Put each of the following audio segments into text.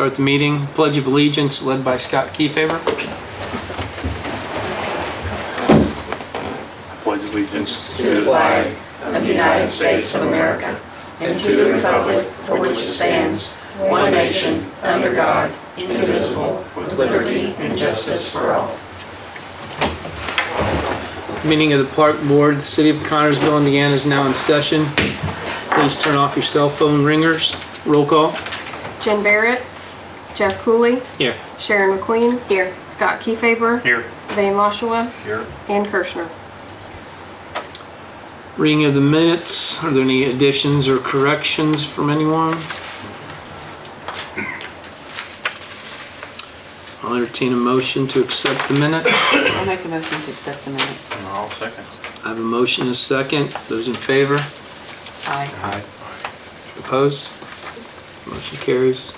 start the meeting. Pledge of Allegiance led by Scott Kiefaber. Pledge allegiance to the flag of the United States of America and to the republic for which it stands, one nation, under God, indivisible, with liberty and justice for all. Meeting of the Park Board, the City of Connersville, Indiana is now in session. Please turn off your cell phone ringers. Roll call. Jen Barrett, Jeff Cooley, Here. Sharon McQueen, here. Scott Kiefaber, here. Van Loshua, Here. and Kirschner. Reading of the minutes. Are there any additions or corrections from anyone? I'll entertain a motion to accept the minutes. I'll make a motion to accept the minutes. And I'll second. I have a motion and a second. Those in favor? Aye. Aye. Opposed? Motion carries.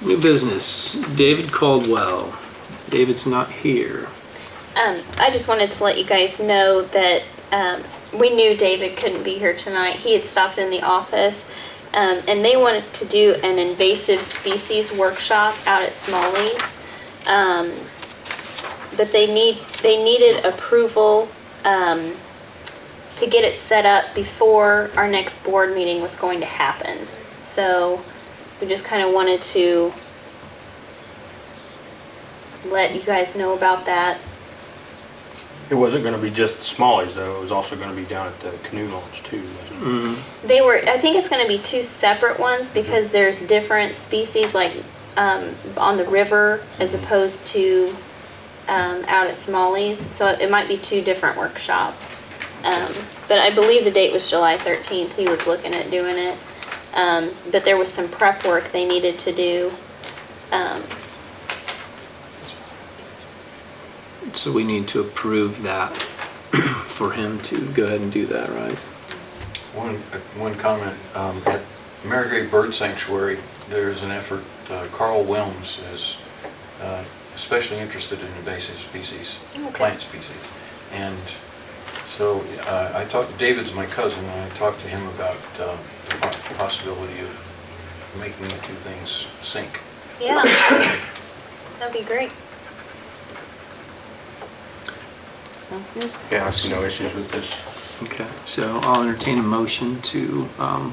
New business. David Caldwell. David's not here. I just wanted to let you guys know that we knew David couldn't be here tonight. He had stopped in the office, and they wanted to do an invasive species workshop out at Smalley's. But they needed approval to get it set up before our next board meeting was going to happen. So we just kind of wanted to let you guys know about that. It wasn't going to be just the Smallies, though. It was also going to be down at the canoe launch, too, wasn't it? I think it's going to be two separate ones because there's different species like on the river as opposed to out at Smalley's. So it might be two different workshops. But I believe the date was July 13th. He was looking at doing it. But there was some prep work they needed to do. So we need to approve that for him to go ahead and do that, right? One comment, at Marygrave Bird Sanctuary, there's an effort, Carl Wilms is especially interested in invasive species, plant species. And so David's my cousin, and I talked to him about the possibility of making the two things sync. Yeah, that'd be great. Yeah, I see no issues with this. Okay, so I'll entertain a motion to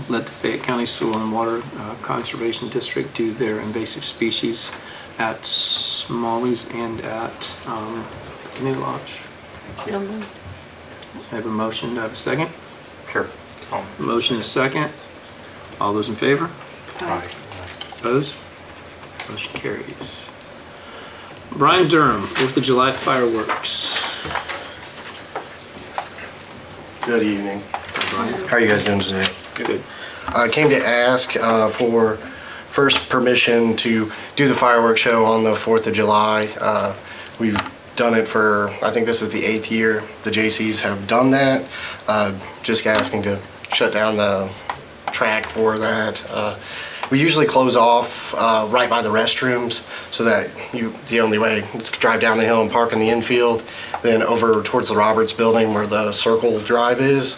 let the Fayette County Soil and Water Conservation District do their invasive species at Smalley's and at the canoe launch. I have a motion. Do I have a second? Sure. Motion is second. All those in favor? Aye. Opposed? Motion carries. Brian Durham, 4th of July fireworks. Good evening. Brian. How are you guys doing today? Good. I came to ask for first permission to do the fireworks show on the 4th of July. We've done it for, I think this is the 8th year the JCs have done that. Just asking to shut down the track for that. We usually close off right by the restrooms so that the only way is to drive down the hill and park in the infield, then over towards the Roberts building where the Circle Drive is,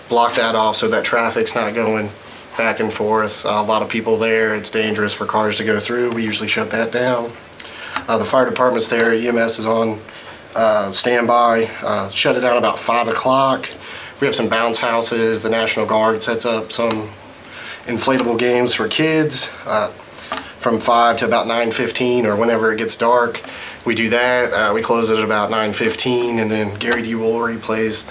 block that off so that traffic's not going back and forth. A lot of people there, it's dangerous for cars to go through. We usually shut that down. The fire department's there, EMS is on standby, shut it down about 5 o'clock. We have some bounce houses, the National Guard sets up some inflatable games for kids from 5 to about 9:15 or whenever it gets dark. We do that. We close it at about 9:15, and then Gary D. Woolery plays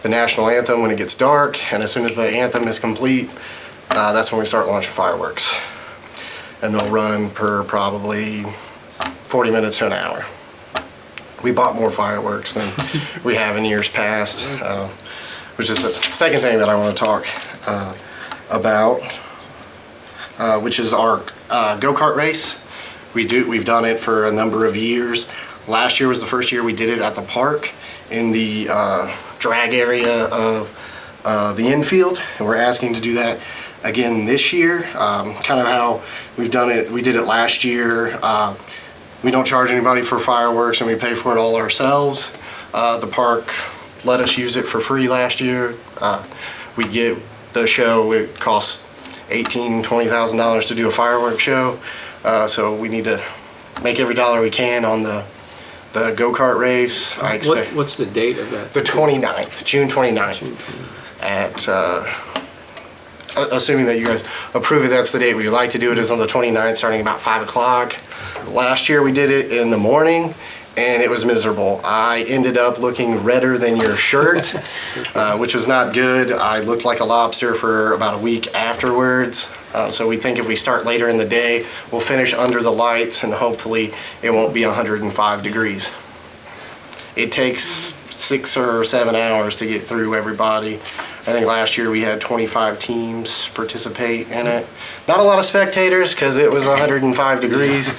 the national anthem when it gets dark, and as soon as the anthem is complete, that's when we start launching fireworks. And they'll run per probably 40 minutes to an hour. We bought more fireworks than we have in years past, which is the second thing that I want to talk about, which is our go-kart race. We've done it for a number of years. Last year was the first year we did it at the park in the drag area of the infield, and we're asking to do that again this year. Kind of how we've done it. We did it last year. We don't charge anybody for fireworks, and we pay for it all ourselves. The park let us use it for free last year. We get the show. It costs $18,000 to $20,000 to do a fireworks show. So we need to make every dollar we can on the go-kart race. I expect What's the date of that? the 29th, June 29th. June 29th. At, assuming that you guys approve it, that's the date we would like to do it, is on the 29th, starting about 5 o'clock. Last year we did it in the morning, and it was miserable. I ended up looking redder than your shirt, which was not good. I looked like a lobster for about a week afterwards. So we think if we start later in the day, we'll finish under the lights, and hopefully it won't be 105 degrees. It takes 6 or 7 hours to get through everybody. I think last year we had 25 teams participate in it. Not a lot of spectators because it was 105 degrees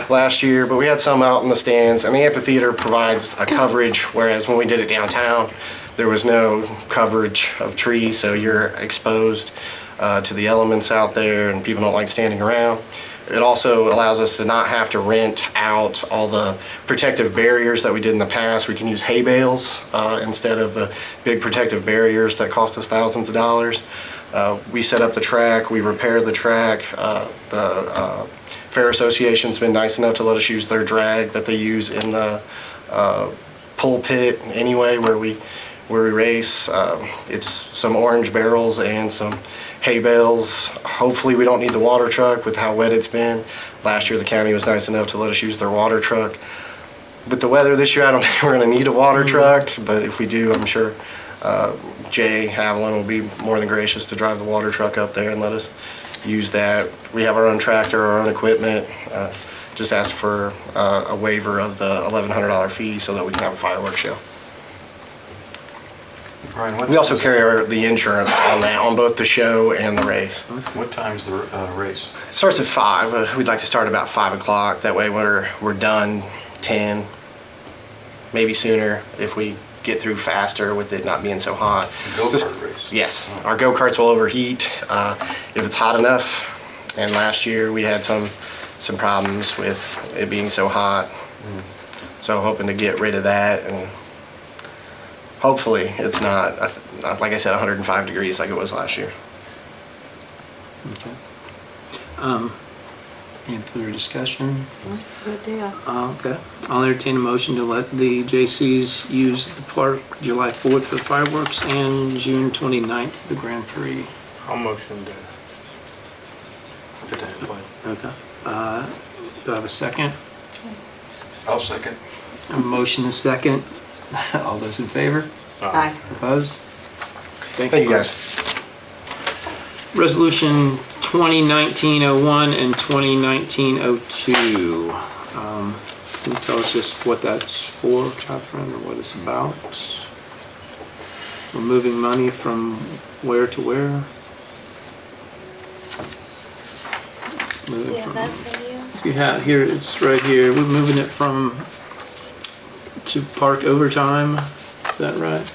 last year, but we had some out in the stands, and the amphitheater provides a coverage, whereas when we did it downtown, there was no coverage of trees, so you're exposed to the elements out there, and people don't like standing around. It also allows us to not have to rent out all the protective barriers that we did in the past. We can use hay bales instead of the big protective barriers that cost us thousands of dollars. We set up the track, we repaired the track. The Fair Association's been nice enough to let us use their drag that they use in the pulpit anyway, where we race. It's some orange barrels and some hay bales. Hopefully we don't need the water truck with how wet it's been. Last year the county was nice enough to let us use their water truck. With the weather this year, I don't think we're gonna need a water truck, but if we do, I'm sure Jay Haviland will be more than gracious to drive the water truck up there and let us use that. We have our own tractor, our own equipment. Just ask for a waiver of the $1,100 fee so that we can have a fireworks show. Brian, We also carry the insurance on that, on both the show and the race. What time's the race? It starts at 5. We'd like to start about 5 o'clock. That way we're done 10, maybe sooner if we get through faster with it not being so hot. Go-kart race? Yes, our go-karts will overheat if it's hot enough. And last year we had some problems with it being so hot. So hoping to get rid of that, and hopefully it's not, like I said, 105 degrees like it was last year. Okay. Any further discussion? That's a good deal. Okay. I'll entertain a motion to let the J.C.'s use the park July 4th for the fireworks and June 29th for the Grand Prix. I'll motion to put that in play. Okay. Do I have a second? I'll second. A motion and a second. All those in favor? Aye. Opposed? Thank you guys. Resolution 2019-01 and 2019-02. Can you tell us just what that's for, Catherine, or what it's about? We're moving money from where to where? Moving Yeah, from- that's for you. You have here, it's right here. We're moving it to park overtime. Is that right?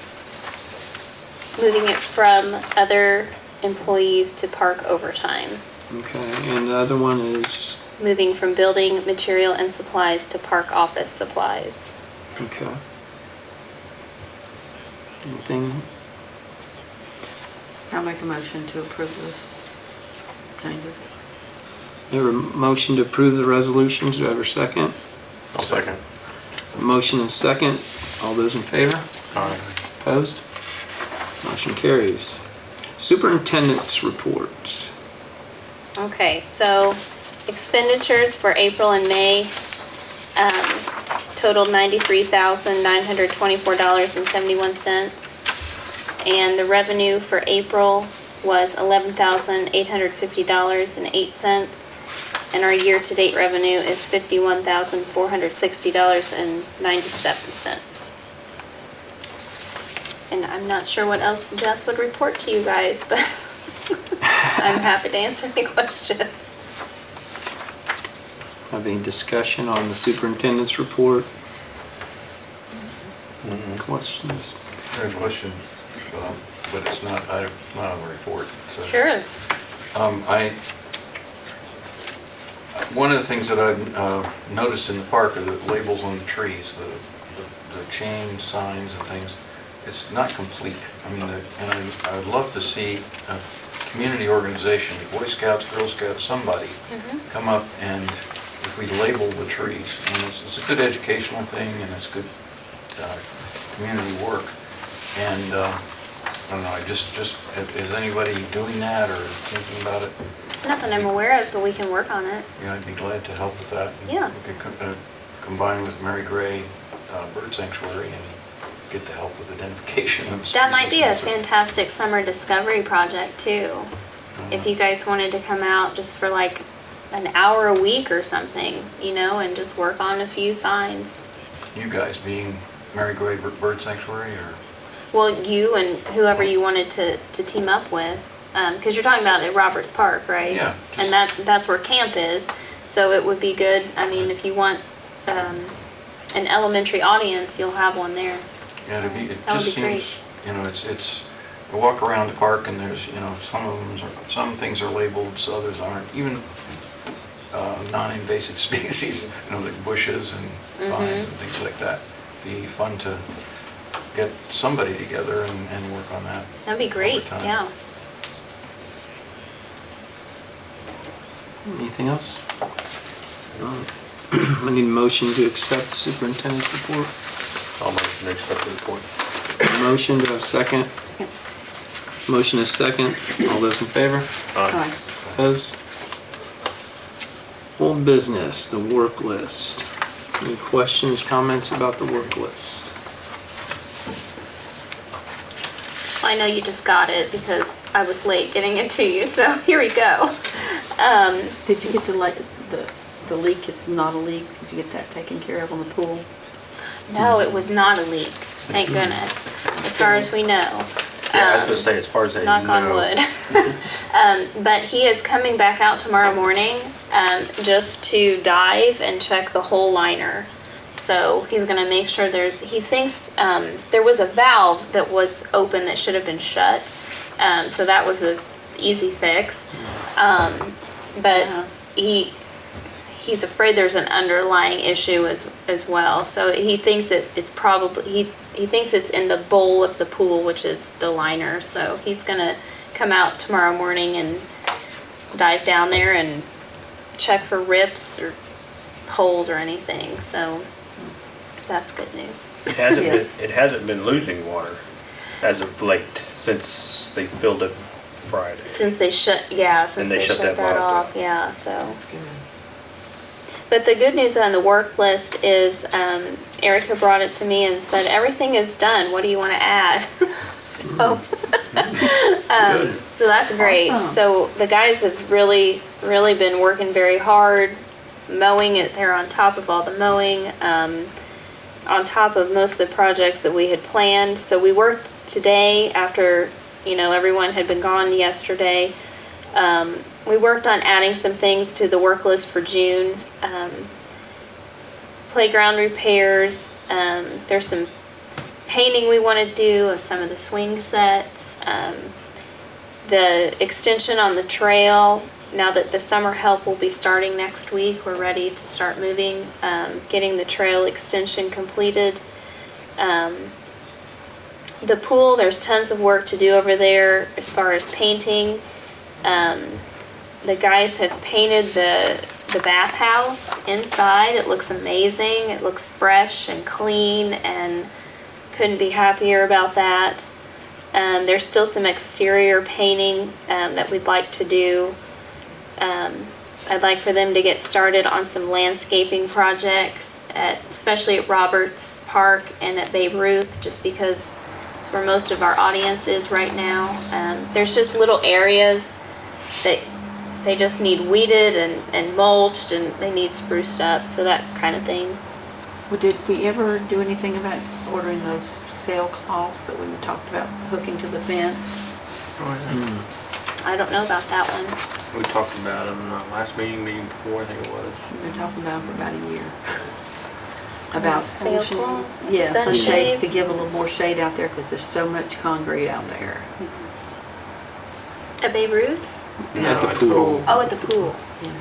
Moving it from other employees to park overtime. Okay, and the other one is, Moving from building material and supplies to park office supplies. okay. Anything? I'll make a motion to approve those changes. There a motion to approve the resolutions. Do I have a second? I'll second. Motion and second. All those in favor? Aye. Opposed? Motion carries. Superintendent's report. Okay, so expenditures for April and May totaled $93,924.71. And the revenue for April was $11,850.08. And our year-to-date revenue is $51,460.97. And I'm not sure what else Jess would report to you guys, but I'm happy to answer any questions. Have any discussion on the superintendent's report? Questions? I have a question, but it's not on the report. So. Sure. One of the things that I've noticed in the park are the labels on the trees, the chain signs and things. It's not complete. I mean, and I would love to see a community organization, Boy Scouts, Girl Scouts, somebody, come up and if we label the trees, and it's a good educational thing and it's good community work. And I don't know, is anybody doing that or thinking about it? Nothing I'm aware of, but we can work on it. Yeah, I'd be glad to help with that. Yeah. We could combine with Mary Gray Bird Sanctuary and get the help with identification of species. That might be a and stuff. fantastic summer discovery project too. If you guys wanted to come out just for like an hour a week or something, you know, and just work on a few signs. You guys being Mary Gray Bird Sanctuary or? Well, you and whoever you wanted to team up with, because you're talking about at Roberts Park, right? Yeah, And just- that's where camp is, so it would be good, I mean, if you want an elementary audience, you'll have one there. Yeah, So it that would just be great. seems, you know, it's, I walk around the park and there's, you know, some things are labeled, so others aren't. Even non-invasive species, you know, like bushes and vines and things like that. Be fun to get somebody together and work on that. That'd be great, time. yeah. Anything else? I need a motion to accept superintendent's report. I'll motion to accept the report. Motion to a second. Motion is second. All those in favor? Aye. Opposed? Old business, the work list. Any questions, comments about the work list? I know you just got it because I was late getting it to you, so here we go. Did you get the leak? It's not a leak. Did you get that taken care of on the pool? No, it was not a leak, thank goodness, as far as we know. Yeah, I was gonna say, as far as I know. Knock on wood. But he is coming back out tomorrow morning, just to dive and check the whole liner. So he's gonna make sure he thinks, there was a valve that was open that should have been shut. So that was a easy fix. But he's afraid there's an underlying issue as well. So he thinks it's probably, he thinks it's in the bowl of the pool, which is the liner. So he's gonna come out tomorrow morning and dive down there and check for rips or holes or anything. So that's good news. Yes. It hasn't been losing water as of late, since they filled it Friday. Since they shut that that valve off, yeah, so. But the good news on the work list is, Erica brought it to me and said, everything is done, what do you wanna add? So, so that's great. Awesome. So the guys have really been working very hard, mowing it, they're on top of all the mowing, on top of most of the projects that we had planned. So we worked today after, you know, everyone had been gone yesterday. We worked on adding some things to the work list for June. Playground repairs, there's some painting we want to do of some of the swing sets. The extension on the trail, now that the summer help will be starting next week, we're ready to start moving, getting the trail extension completed. The pool, there's tons of work to do over there as far as painting. The guys have painted the bathhouse inside. It looks amazing. It looks fresh and clean, and couldn't be happier about that. There's still some exterior painting that we'd like to do. I'd like for them to get started on some landscaping projects, especially at Roberts Park and at Babe Ruth, just because it's where most of our audience is right now. There's just little areas that they just need weeded and mulched, and they need spruced up, so that kind of thing. Well, did we ever do anything about ordering those sailcloths that we talked about hooking to the fence? I don't know about that one. We talked about them last meeting before, I think it was. We've been talking about them for about a year. About Sailcloths? Yeah, some shades to Sunshades? give a little more shade out there because there's so much concrete out there. At Babe Ruth? At the pool. Oh, at the pool. Yeah.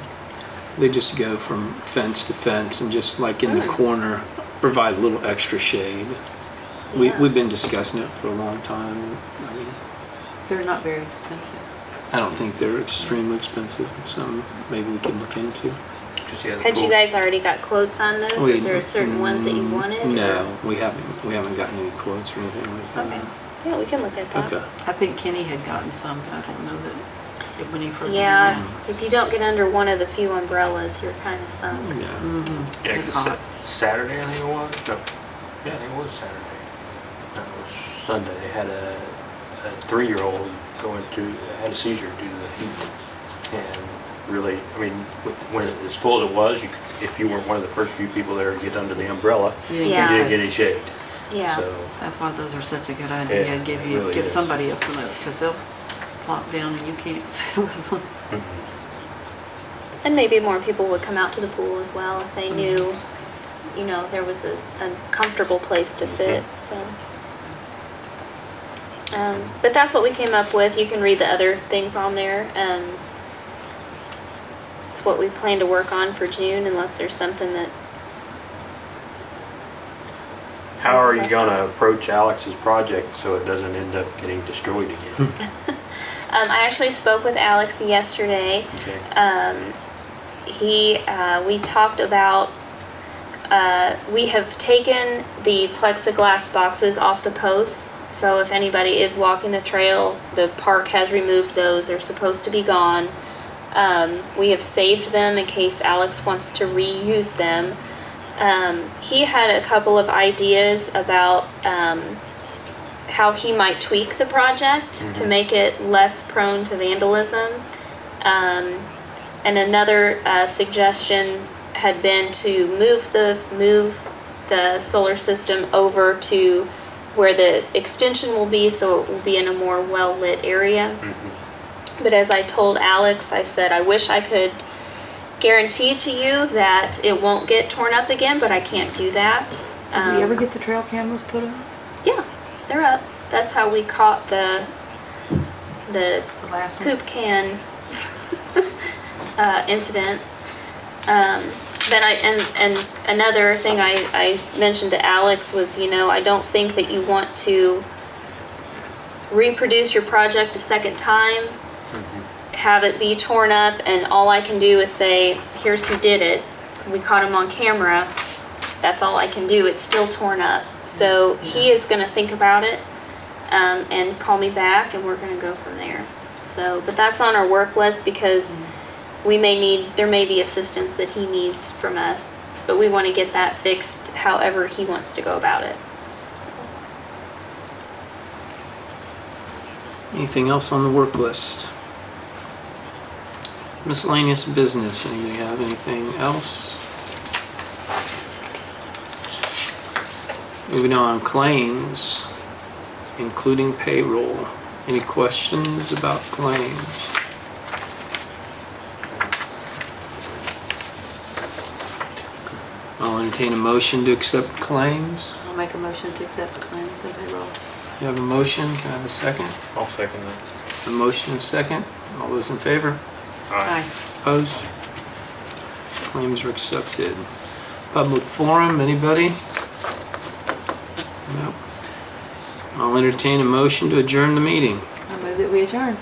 They just go from fence to fence and just like in the corner, provide a little extra shade. Yeah. We've been discussing it for a long time. I mean, They're not very expensive. I don't think they're extremely expensive. Some maybe we could look into. Just, yeah, the Had you pool. guys already got quotes on those? We- Was there certain ones that you wanted? No, we haven't gotten any quotes or anything like that. Okay. Yeah, we can look at that. Okay. I think Kenny had gotten some, but I don't know that when he first. Yeah, if you don't get under one of the few umbrellas, you're kind of sunk. Yeah. Yeah, It's 'cause hot. Saturday, I think it was. No. Yeah, I think it was Saturday. No, it was Sunday. They had a 3-year-old going through, had a seizure due to the heat. And really, I mean, when as full as it was, you could, if you weren't one of the first few people there to get under the umbrella, You Yeah. you didn't get any shade. Yeah. So, That's why those are such a good Yeah, idea. it Give really is. somebody else a note, because they'll plop down and you can't sit with them. And maybe more people would come out to the pool as well if they knew, you know, there was a comfortable place to sit, so. But that's what we came up with. You can read the other things on there. It's what we plan to work on for June unless there's something that, how are you gonna approach Alex's project so it doesn't end up getting destroyed again? I actually spoke with Alex yesterday. Okay. We talked about, we have taken the plexiglass boxes off the posts. So if anybody is walking the trail, the park has removed those. They're supposed to be gone. We have saved them in case Alex wants to reuse them. He had a couple of ideas about how he might tweak the project to make it less prone to vandalism. And another suggestion had been to move the solar system over to where the extension will be, so it will be in a more well-lit area. But as I told Alex, I said, I wish I could guarantee to you that it won't get torn up again, but I can't do that. Did we ever get the trail cameras put on? Yeah, they're up. That's how we caught the The last one? poop can incident. Then and another thing I mentioned to Alex was, you know, I don't think that you want to reproduce your project a second time, have it be torn up, and all I can do is say, here's who did it. We caught him on camera. That's all I can do. It's still torn up. So he is going to think about it and call me back, and we're going to go from there. So, but that's on our work list because there may be assistance that he needs from us, but we want to get that fixed however he wants to go about it. Anything else on the work list? Miscellaneous business. Anybody have anything else? Moving on, claims, including payroll. Any questions about claims? I'll entertain a motion to accept claims. I'll make a motion to accept the claims and payroll. You have a motion, can I have a second? I'll second that. A motion and a second. All those in favor? Aye. Opposed? Claims are accepted. Public forum, anybody? Nope. I'll entertain a motion to adjourn the meeting. I move that we adjourn.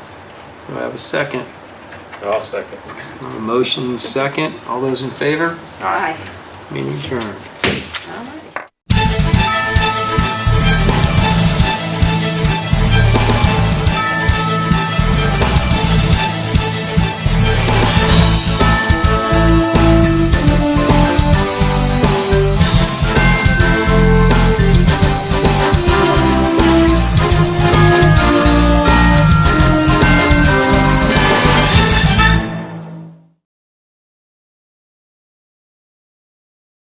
Do I have a second? I'll second. A motion and a second. All those in favor? Aye. Meeting adjourned. All right.